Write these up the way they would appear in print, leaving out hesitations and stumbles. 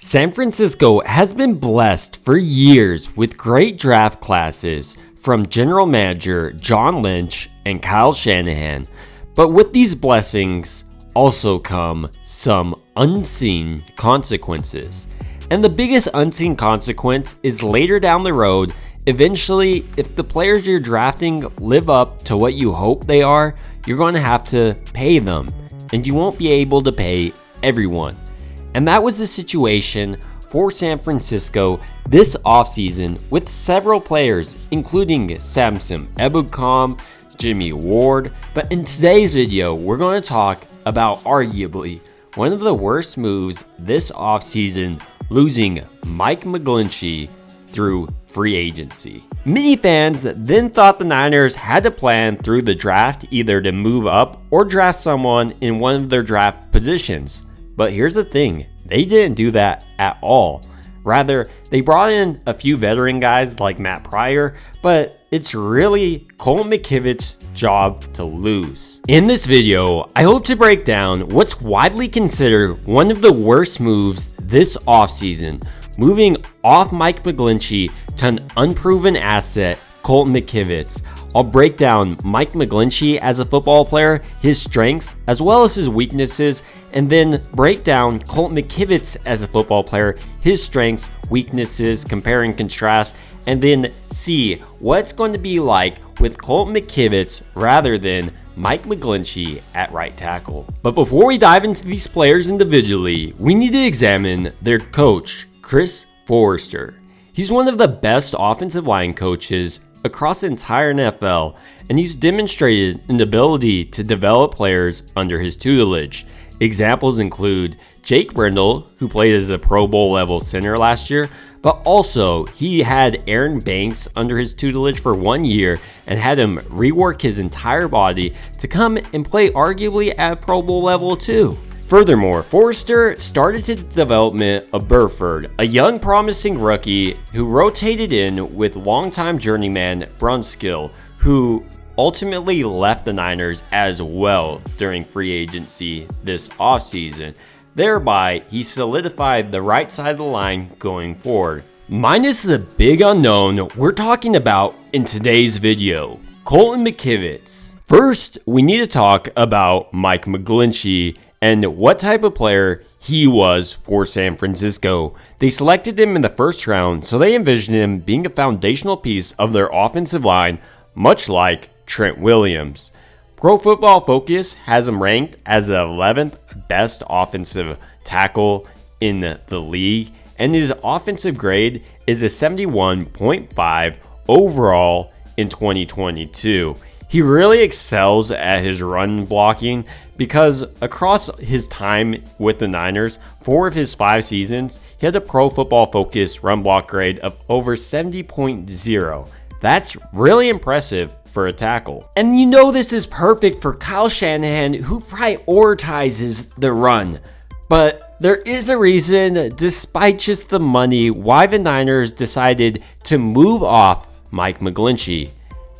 San Francisco has been blessed for years with great draft classes from general manager John Lynch and Kyle Shanahan, but with these blessings also come some unseen consequences. And the biggest unseen consequence is later down the road. Eventually, if the players you're drafting live up to what you hope they are, you're going to have to pay them, and you won't be able to pay everyone. And that was the situation for San Francisco this offseason with several players, including Samson Ebukam, Jimmy Ward. But in today's video, we're going to talk about arguably one of the worst moves this offseason, losing Mike McGlinchey through free agency. Many fans then thought the Niners had to plan through the draft either to move up or draft someone in one of their draft positions. But here's the thing, they didn't do that at all. Rather, they brought in a few veteran guys like Matt Pryor, but it's really Colt McCoy's job to lose. In this video, I hope to break down what's widely considered one of the worst moves this offseason, moving off Mike McGlinchey to an unproven asset, Colt McCoy. I'll break down Mike McGlinchey as a football player, his strengths, as well as his weaknesses, and then break down Colt McCoy as a football player, his strengths, weaknesses, compare and contrast, and then see what it's going to be like with Colt McCoy rather than Mike McGlinchey at right tackle. But before we dive into these players individually, we need to examine their coach, Chris Forrester. He's one of the best offensive line coaches across the entire NFL, and he's demonstrated an ability to develop players under his tutelage. Examples include Jake Brendel, who played as a Pro Bowl level center last year, but also he had Aaron Banks under his tutelage for 1 year and had him rework his entire body to come and play arguably at Pro Bowl level too. Furthermore, Forrester started his development of Burford, a young promising rookie who rotated in with longtime journeyman Brunskill, who ultimately left the Niners as well during free agency this offseason. Thereby, he solidified the right side of the line going forward. Minus the big unknown we're talking about in today's video, Colt McCoy. First, we need to talk about Mike McGlinchey and what type of player he was for San Francisco. They selected him in the first round, so they envisioned him being a foundational piece of their offensive line, much like Trent Williams. Pro Football Focus has him ranked as the 11th best offensive tackle in the league, and his offensive grade is a 71.5 overall in 2022. He really excels at his run blocking because across his time with the Niners, 4 of his 5 seasons, he had a Pro Football Focus run block grade of over 70.0. That's really impressive for a tackle. And you know this is perfect for Kyle Shanahan, who prioritizes the run. But there is a reason, despite just the money, why the Niners decided to move off Mike McGlinchey.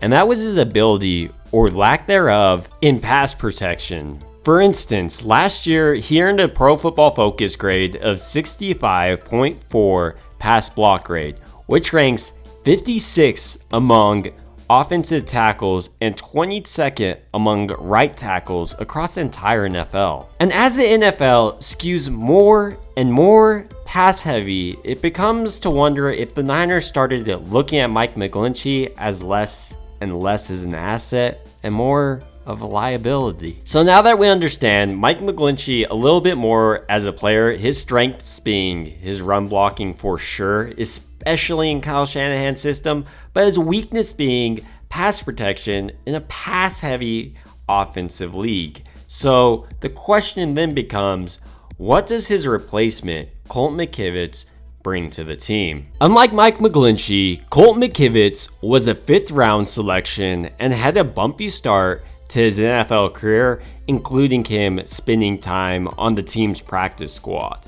And that was his ability, or lack thereof, in pass protection. For instance, last year he earned a Pro Football Focus grade of 65.4 pass block grade, which ranks 56th among offensive tackles and 22nd among right tackles across the entire NFL. And as the NFL skews more and more pass heavy, it becomes to wonder if the Niners started looking at Mike McGlinchey as less and less as an asset and more of a liability. So now that we understand Mike McGlinchey a little bit more as a player, his strengths being his run blocking for sure, especially in Kyle Shanahan's system, but his weakness being pass protection in a pass heavy offensive league. So the question then becomes, what does his replacement, Colt McCoy, bring to the team? Unlike Mike McGlinchey, Colt McCoy was a 5th round selection and had a bumpy start to his NFL career, including him spending time on the team's practice squad.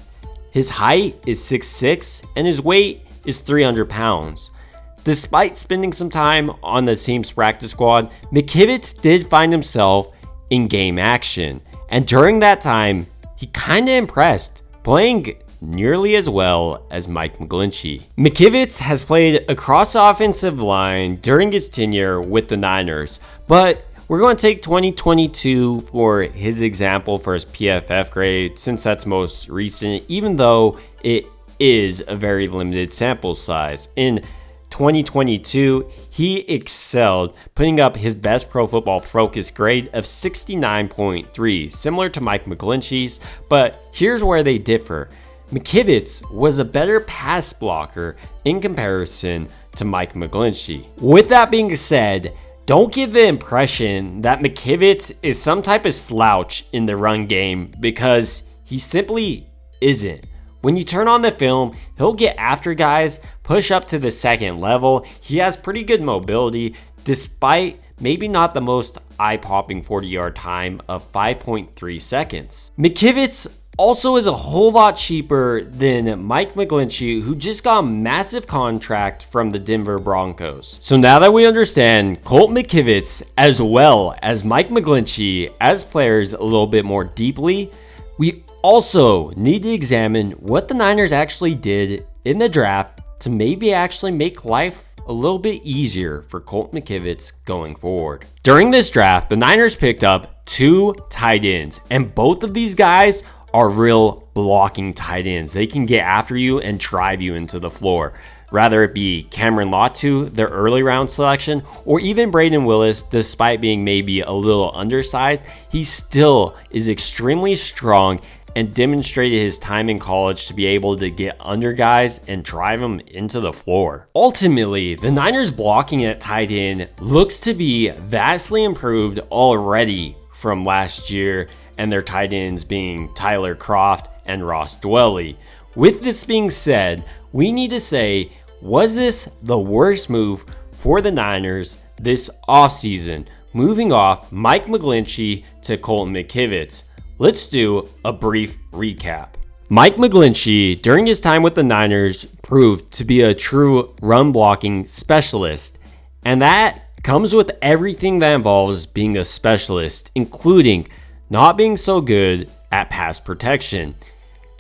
His height is 6'6" and his weight is 300 pounds. Despite spending some time on the team's practice squad, McCoy did find himself in game action, and during that time, he kind of impressed, playing nearly as well as Mike McGlinchey. McKivitz has played across the offensive line during his tenure with the Niners, but we're going to take 2022 for his example for his PFF grade, since that's most recent, even though it is a very limited sample size. In 2022, he excelled, putting up his best Pro Football Focus grade of 69.3, similar to Mike McGlinchey's, but here's where they differ. McKivitz was a better pass blocker in comparison to Mike McGlinchey. With that being said, don't give the impression that McKivitz is some type of slouch in the run game, because he simply isn't. When you turn on the film, he'll get after guys, push up to the second level. He has pretty good mobility, despite maybe not the most eye-popping 40-yard time of 5.3 seconds. McKivitz also is a whole lot cheaper than Mike McGlinchey, who just got a massive contract from the Denver Broncos. So now that we understand Colt McKivitz as well as Mike McGlinchey as players a little bit more deeply, we also need to examine what the Niners actually did in the draft to maybe actually make life a little bit easier for Colt McKivitz going forward. During this draft, the Niners picked up 2 tight ends, and both of these guys are real blocking tight ends. They can get after you and drive you into the floor. Rather it be Cameron Latu, their early round selection, or even Braden Willis, despite being maybe a little undersized, he still is extremely strong and demonstrated his time in college to be able to get under guys and drive them into the floor. Ultimately, the Niners blocking at tight end looks to be vastly improved already from last year, and their tight ends being Tyler Kroft and Ross Dwelley. With this being said, we need to say, was this the worst move for the Niners this offseason, moving off Mike McGlinchey to Colt McKivitz? Let's do a brief recap. Mike McGlinchey, during his time with the Niners, proved to be a true run blocking specialist, and that comes with everything that involves being a specialist, including not being so good at pass protection.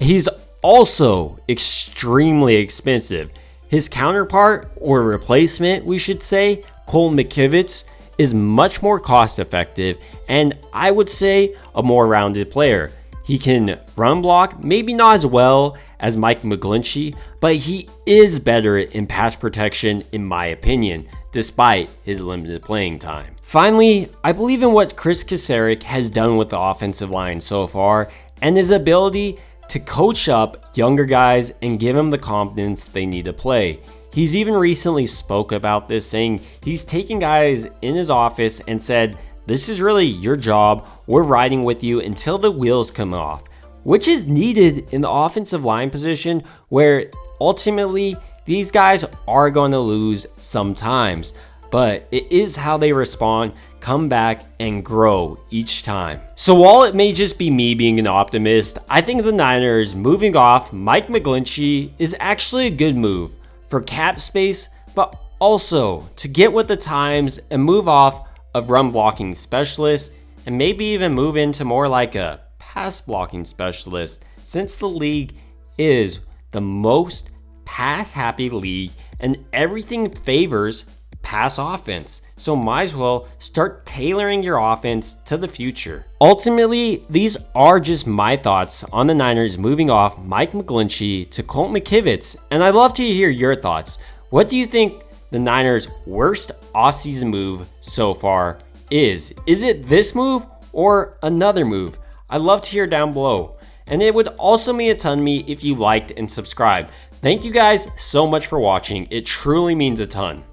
He's also extremely expensive. His counterpart, or replacement we should say, Colt McKivitz, is much more cost effective and I would say a more rounded player. He can run block, maybe not as well as Mike McGlinchey, but he is better in pass protection in my opinion, despite his limited playing time. Finally, I believe in what Chris Kasarik has done with the offensive line so far and his ability to coach up younger guys and give them the confidence they need to play. He's even recently spoke about this, saying he's taken guys in his office and said, this is really your job, we're riding with you until the wheels come off, which is needed in the offensive line position where ultimately these guys are going to lose sometimes, but it is how they respond, come back, and grow each time. So while it may just be me being an optimist, I think the Niners moving off Mike McGlinchey is actually a good move for cap space, but also to get with the times and move off of run blocking specialists and maybe even move into more like a pass blocking specialist, since the league is the most pass happy league and everything favors pass offense. So might as well start tailoring your offense to the future. Ultimately, these are just my thoughts on the Niners moving off Mike McGlinchey to Colt McKivitz, and I'd love to hear your thoughts. What do you think the Niners' worst offseason move so far is? Is it this move or another move? I'd love to hear down below. And it would also mean a ton to me if you liked and subscribed. Thank you guys so much for watching. It truly means a ton.